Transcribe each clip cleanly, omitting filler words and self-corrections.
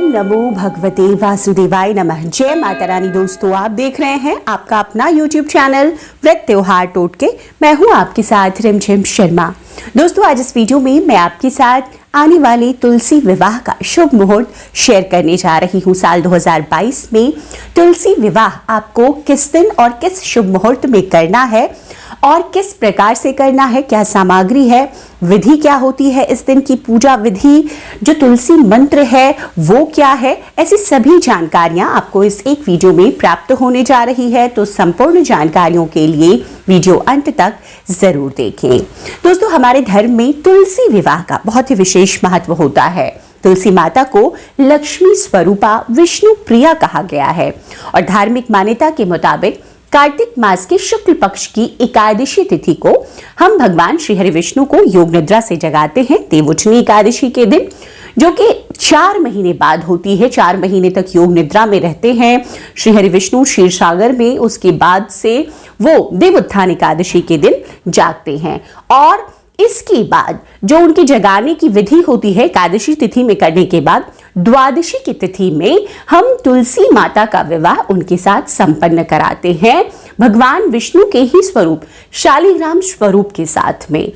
नमो भगवते वासुदेवाय नमः। जय माता रानी। दोस्तों, आप देख रहे हैं आपका अपना YouTube चैनल व्रत त्योहार टोटके। मैं हूं आपके साथ रिमझिम शर्मा। दोस्तों, आज इस वीडियो में मैं आपके साथ आने वाले तुलसी विवाह का शुभ मुहूर्त शेयर करने जा रही हूं। साल 2022 में तुलसी विवाह आपको किस दिन और किस शुभ मुहूर्त में करना है और किस प्रकार से करना है, क्या सामग्री है, विधि क्या होती है, इस दिन की पूजा विधि, जो तुलसी मंत्र है वो क्या है, ऐसी सभी जानकारियां आपको इस एक वीडियो में प्राप्त होने जा रही है। तो संपूर्ण जानकारियों के लिए वीडियो अंत तक जरूर देखें। दोस्तों, हमारे धर्म में तुलसी विवाह का बहुत ही विशेष महत्व होता है। तुलसी माता को लक्ष्मी स्वरूपा विष्णु प्रिया कहा गया है और धार्मिक मान्यता के मुताबिक कार्तिक मास के शुक्ल पक्ष की एकादशी तिथि को हम भगवान श्री हरि विष्णु को योग निद्रा से जगाते हैं देवउठनी एकादशी के दिन, जो कि 4 महीने बाद होती है। 4 महीने तक योग निद्रा में रहते हैं श्री हरि विष्णु क्षीर सागर में। उसके बाद से वो देवोत्थान एकादशी के दिन जागते हैं और इसके बाद जो उनकी जगाने की विधि होती है एकादशी तिथि में करने के बाद, द्वादशी की तिथि में हम तुलसी माता का विवाह उनके साथ संपन्न कराते हैं भगवान विष्णु के ही स्वरूप शालिग्राम स्वरूप के साथ में।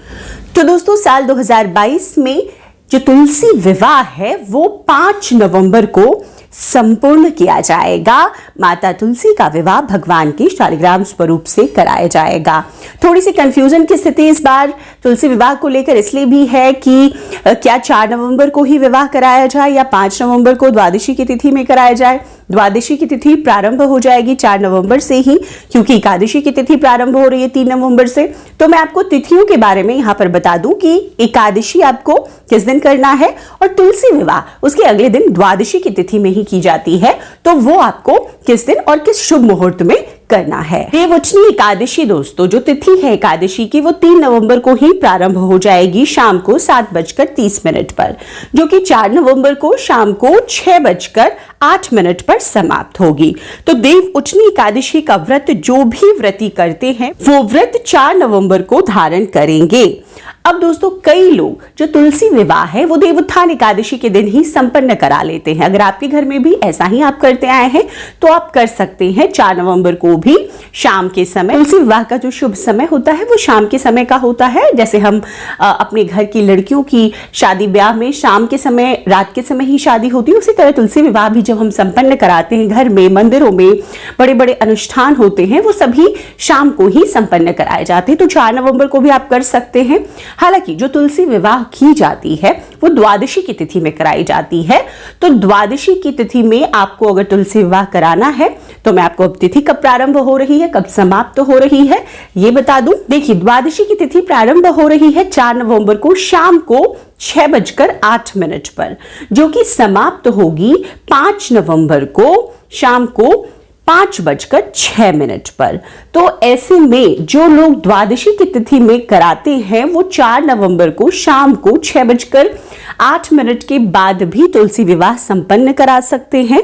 तो दोस्तों, साल 2022 में जो तुलसी विवाह है वो 5 नवंबर को संपूर्ण किया जाएगा। माता तुलसी का विवाह भगवान के शालिग्राम स्वरूप से कराया जाएगा। थोड़ी सी कंफ्यूजन की स्थिति इस बार तुलसी विवाह को लेकर इसलिए भी है कि क्या 4 नवंबर को ही विवाह कराया जाए या 5 नवंबर को द्वादशी की तिथि में कराया जाए। द्वादशी की तिथि प्रारंभ हो जाएगी 4 नवंबर से ही, क्योंकि एकादशी की तिथि प्रारंभ हो रही है 3 नवंबर से। तो मैं आपको तिथियों के बारे में यहाँ पर बता दूं कि एकादशी आपको किस दिन करना है और तुलसी विवाह उसके अगले दिन द्वादशी की तिथि में ही की जाती है, तो वो आपको किस दिन और किस शुभ मुहूर्त में करना है। देवउठनी एकादशी दोस्तों, जो तिथि है एकादशी की, वो 3 नवंबर को ही प्रारंभ हो जाएगी शाम को 7:30 पर, जो कि 4 नवंबर को शाम को 6:08 पर समाप्त होगी। तो देवउठनी एकादशी का व्रत जो भी व्रती करते हैं वो व्रत 4 नवंबर को धारण करेंगे। अब दोस्तों, कई लोग जो तुलसी विवाह है वो देवोत्थान एकादशी के दिन ही संपन्न करा लेते हैं। अगर आपके घर में भी ऐसा ही आप करते आए हैं तो आप कर सकते हैं 4 नवंबर को भी शाम के समय। तुलसी विवाह का जो शुभ समय होता है वो शाम के समय का होता है। जैसे हम अपने घर की लड़कियों की शादी ब्याह में शाम के समय, रात के समय ही शादी होती है, उसी तरह तुलसी विवाह भी जब हम संपन्न कराते हैं घर में, मंदिरों में बड़े बड़े अनुष्ठान होते हैं, वो सभी शाम को ही संपन्न कराए जाते हैं। तो 4 नवंबर को भी आप कर सकते हैं। हालांकि जो तुलसी विवाह की जाती है वो द्वादशी की तिथि में कराई जाती है। तो द्वादशी की तिथि में आपको अगर तुलसी विवाह कराना है तो मैं आपको अब तिथि कब प्रारंभ हो रही है, कब समाप्त हो रही है ये बता दूं। देखिए, द्वादशी की तिथि प्रारंभ हो रही है 4 नवंबर को शाम को 6:08 पर, जो कि समाप्त होगी 5 नवंबर को शाम को 5:06 पर। तो ऐसे में जो लोग द्वादशी की तिथि में कराते हैं वो 4 नवंबर को शाम को 6:08 के बाद भी तुलसी विवाह संपन्न करा सकते हैं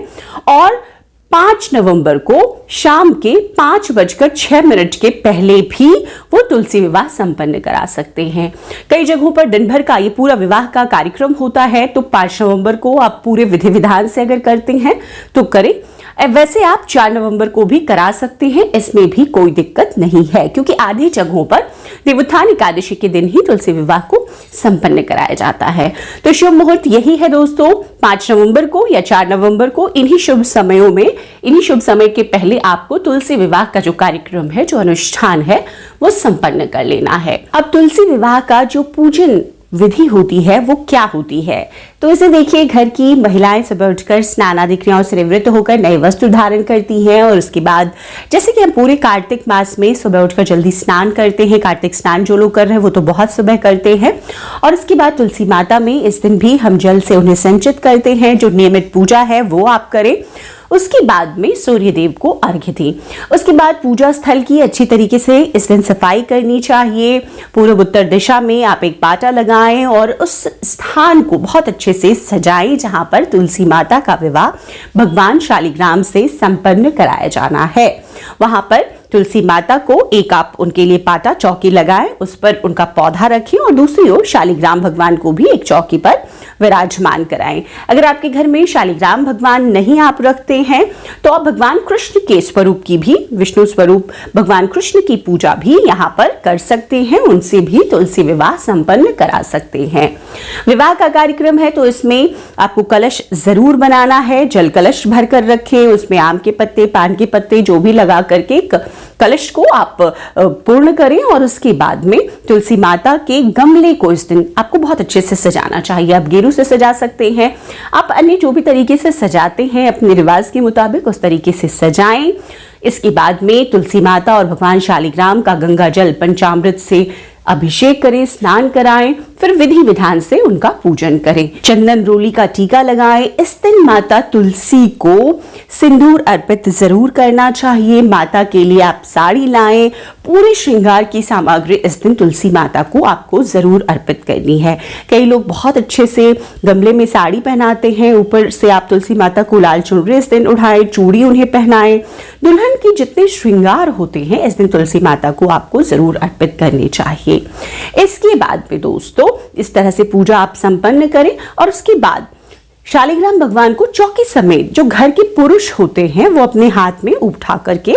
और 5 नवंबर को शाम के 5:06 के पहले भी वो तुलसी विवाह संपन्न करा सकते हैं। कई जगहों पर दिन भर का ये पूरा विवाह का कार्यक्रम होता है, तो 5 नवंबर को आप पूरे विधि विधान से अगर करते हैं तो करें। वैसे आप 4 नवंबर को भी करा सकते हैं, इसमें भी कोई दिक्कत नहीं है, क्योंकि आधी जगहों पर देवोत्थान एकादशी के दिन ही तुलसी विवाह को संपन्न कराया जाता है। तो शुभ मुहूर्त यही है दोस्तों, 5 नवंबर को या 4 नवंबर को। इन्हीं शुभ समयों में, इन्हीं शुभ समय के पहले आपको तुलसी विवाह का जो कार्यक्रम है, जो अनुष्ठान है, वो संपन्न कर लेना है। अब तुलसी विवाह का जो पूजन विधि होती है वो क्या होती है, तो इसे देखिए, घर की महिलाएं सुबह उठकर स्नान आदि क्रियाओं से निवृत्त होकर नए वस्त्र धारण करती हैं और उसके बाद जैसे कि हम पूरे कार्तिक मास में सुबह उठकर जल्दी स्नान करते हैं, कार्तिक स्नान जो लोग कर रहे हैं वो तो बहुत सुबह करते हैं, और उसके बाद तुलसी माता में इस दिन भी हम जल से उन्हें संचित करते हैं। जो नियमित पूजा है वो आप करें। उसके बाद में सूर्य देव को अर्घ्य दें। उसके बाद पूजा स्थल की अच्छी तरीके से इस दिन सफाई करनी चाहिए। पूर्व उत्तर दिशा में आप एक पाटा लगाएं और उस स्थान को बहुत अच्छे से सजाएं जहां पर तुलसी माता का विवाह भगवान शालिग्राम से संपन्न कराया जाना है। वहां पर तुलसी माता को एक आप उनके लिए पाटा चौकी लगाएं, उस पर उनका पौधा रखें और दूसरी ओर शालिग्राम भगवान को भी एक चौकी पर विराजमान कराएं। अगर आपके घर में शालिग्राम भगवान नहीं आप रखते हैं तो आप भगवान कृष्ण के स्वरूप की भी, विष्णु स्वरूप भगवान कृष्ण की पूजा भी यहाँ पर कर सकते हैं, उनसे भी तुलसी विवाह संपन्न करा सकते हैं। विवाह का कार्यक्रम है तो इसमें आपको कलश जरूर बनाना है, जल कलश भर कर रखें, उसमें आम के पत्ते, पान के पत्ते जो भी लगा करके कलश को आप पूर्ण करें और उसके बाद में तुलसी माता के गमले को इस दिन आपको बहुत अच्छे से सजाना चाहिए। आप गेरू से सजा सकते हैं, आप अन्य जो भी तरीके से सजाते हैं अपने रिवाज के मुताबिक उस तरीके से सजाएं। इसके बाद में तुलसी माता और भगवान शालिग्राम का गंगा जल पंचामृत से अभिषेक करें, स्नान कराएं, फिर विधि विधान से उनका पूजन करें। चंदन रोली का टीका लगाएं। इस दिन माता तुलसी को सिंदूर अर्पित जरूर करना चाहिए। माता के लिए आप साड़ी लाएं, पूरे श्रृंगार की सामग्री इस दिन तुलसी माता को आपको जरूर अर्पित करनी है। कई लोग बहुत अच्छे से गमले में साड़ी पहनाते हैं, ऊपर से आप तुलसी माता को लाल चुनरी इस दिन उठाएं, चूड़ी उन्हें पहनाएं। दुल्हन की जितने श्रृंगार होते हैं इस दिन तुलसी माता को आपको जरूर अर्पित करने चाहिए। इसके बाद में दोस्तों इस तरह से पूजा आप संपन्न करें और उसके बाद शालिग्राम भगवान को चौकी समेत जो घर के पुरुष होते हैं वो अपने हाथ में उठा करके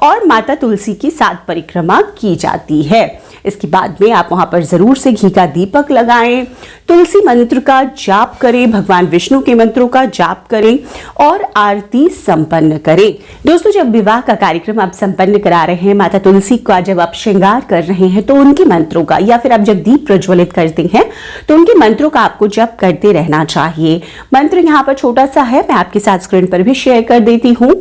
और माता तुलसी की 7 परिक्रमा की जाती है। इसके बाद में आप वहां पर जरूर से घी का दीपक लगाएं, तुलसी मंत्र का जाप करें, भगवान विष्णु के मंत्रों का जाप करें और आरती संपन्न करें। दोस्तों जब विवाह का कार्यक्रम आप संपन्न करा रहे हैं, माता तुलसी का जब आप श्रृंगार कर रहे हैं तो उनके मंत्रों का, या फिर आप जब दीप प्रज्वलित करते हैं तो उनके मंत्रों का आपको जप करते रहना चाहिए। मंत्र यहाँ पर छोटा सा है, मैं आपके साथ स्क्रीन पर भी शेयर कर देती हूँ।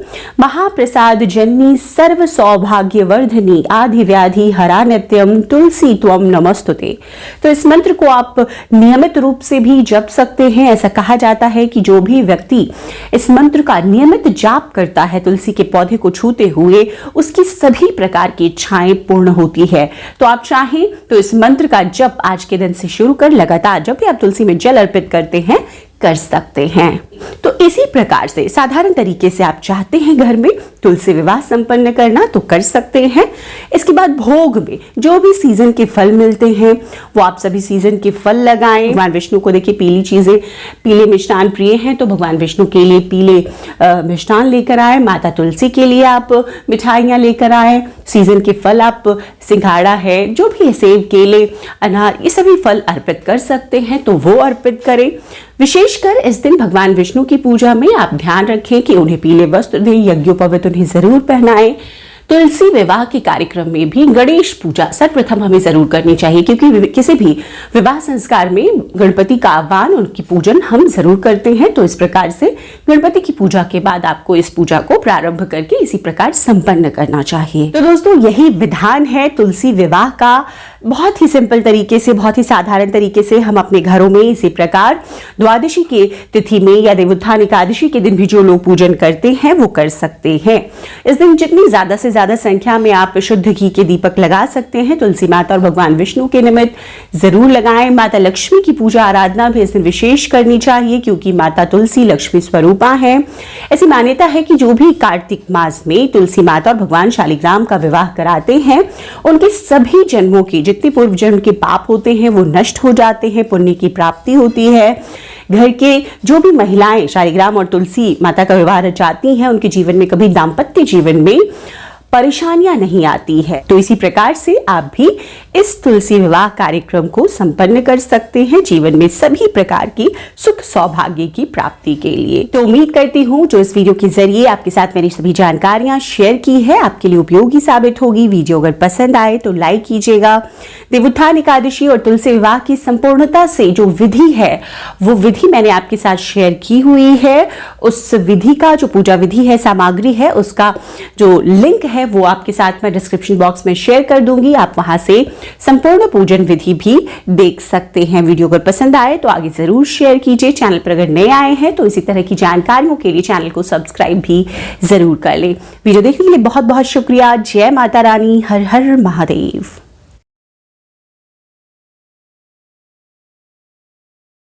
महाप्रसाद जननी सर्व सौभाग्यवर्धिनी आदि व्याधि हरा नित्यम तुलसी त्वम नमस्तुते। तो इस मंत्र को आप नियमित रूप से भी जप सकते हैं। ऐसा कहा जाता है कि जो भी व्यक्ति इस मंत्र का नियमित जाप करता है तुलसी के पौधे को छूते हुए, उसकी सभी प्रकार की इच्छाएं पूर्ण होती है। तो आप चाहें तो इस मंत्र का जप आज के दिन से शुरू कर लगातार जब भी आप तुलसी में जल अर्पित करते हैं कर सकते हैं। तो इसी प्रकार से साधारण तरीके से आप चाहते हैं घर में तुलसी विवाह संपन्न करना तो कर सकते हैं। इसके बाद भोग में जो भी सीजन के फल मिलते हैं वो आप सभी सीजन के फल लगाएं। भगवान विष्णु को देखिए पीली चीजें, पीले मिष्टान प्रिय हैं तो भगवान विष्णु के लिए पीले मिष्टान लेकर आए। माता तुलसी के लिए आप मिठाइयाँ लेकर आए। सीजन के फल आप सिंघाड़ा है, जो भी है, सेब, केले, अनार, ये सभी फल अर्पित कर सकते हैं तो वो अर्पित करें। विशेषकर इस दिन भगवान विष्णु की पूजा में आप ध्यान रखें कि उन्हें पीले वस्त्र दें, यज्ञोपवीत उन्हें जरूर पहनाएं। तुलसी विवाह के कार्यक्रम में भी गणेश पूजा सर्वप्रथम हमें जरूर करनी चाहिए, क्योंकि किसी भी विवाह संस्कार में गणपति का आह्वान, उनकी पूजन हम जरूर करते हैं। तो इस प्रकार से गणपति की पूजा के बाद आपको इस पूजा को प्रारंभ करके इसी प्रकार संपन्न करना चाहिए। तो दोस्तों यही विधान है तुलसी विवाह का। बहुत ही सिंपल तरीके से, बहुत ही साधारण तरीके से हम अपने घरों में इसी प्रकार द्वादशी के तिथि में या देवोत्थान एकादशी के दिन भी जो लोग पूजन करते हैं वो कर सकते हैं। इस दिन जितनी ज्यादा से ज्यादा संख्या में आप शुद्ध घी के दीपक लगा सकते हैं तुलसी माता और भगवान विष्णु के निमित्त जरूर लगाएं। माता लक्ष्मी की पूजा आराधना भी इस दिन विशेष करनी चाहिए, क्योंकि माता तुलसी लक्ष्मी स्वरूपा है। ऐसी मान्यता है कि जो भी कार्तिक मास में तुलसी माता और भगवान शालिग्राम का विवाह कराते हैं उनके सभी जन्मों की जितने पूर्व जन्म के पाप होते हैं वो नष्ट हो जाते हैं, पुण्य की प्राप्ति होती है। घर के जो भी महिलाएं शालिग्राम और तुलसी माता का विवाह रचाती हैं उनके जीवन में कभी दाम्पत्य जीवन में परेशानियां नहीं आती है। तो इसी प्रकार से आप भी इस तुलसी विवाह कार्यक्रम को संपन्न कर सकते हैं जीवन में सभी प्रकार की सुख सौभाग्य की प्राप्ति के लिए। तो उम्मीद करती हूँ जो इस वीडियो के जरिए आपके साथ मैंने सभी जानकारियां शेयर की है आपके लिए उपयोगी साबित होगी। वीडियो अगर पसंद आए तो लाइक कीजिएगा। देवोत्थान एकादशी और तुलसी विवाह की संपूर्णता से जो विधि है वो विधि मैंने आपके साथ शेयर की हुई है। उस विधि का जो पूजा विधि है, सामग्री है, उसका जो लिंक है वो आपके साथ मैं डिस्क्रिप्शन बॉक्स में शेयर कर दूंगी। आप वहां से संपूर्ण पूजन विधि भी देख सकते हैं। वीडियो अगर पसंद आए तो आगे जरूर शेयर कीजिए। चैनल पर अगर नए आए हैं तो इसी तरह की जानकारियों के लिए चैनल को सब्सक्राइब भी जरूर कर लें। वीडियो देखने के लिए बहुत बहुत शुक्रिया। जय माता रानी, हर हर महादेव।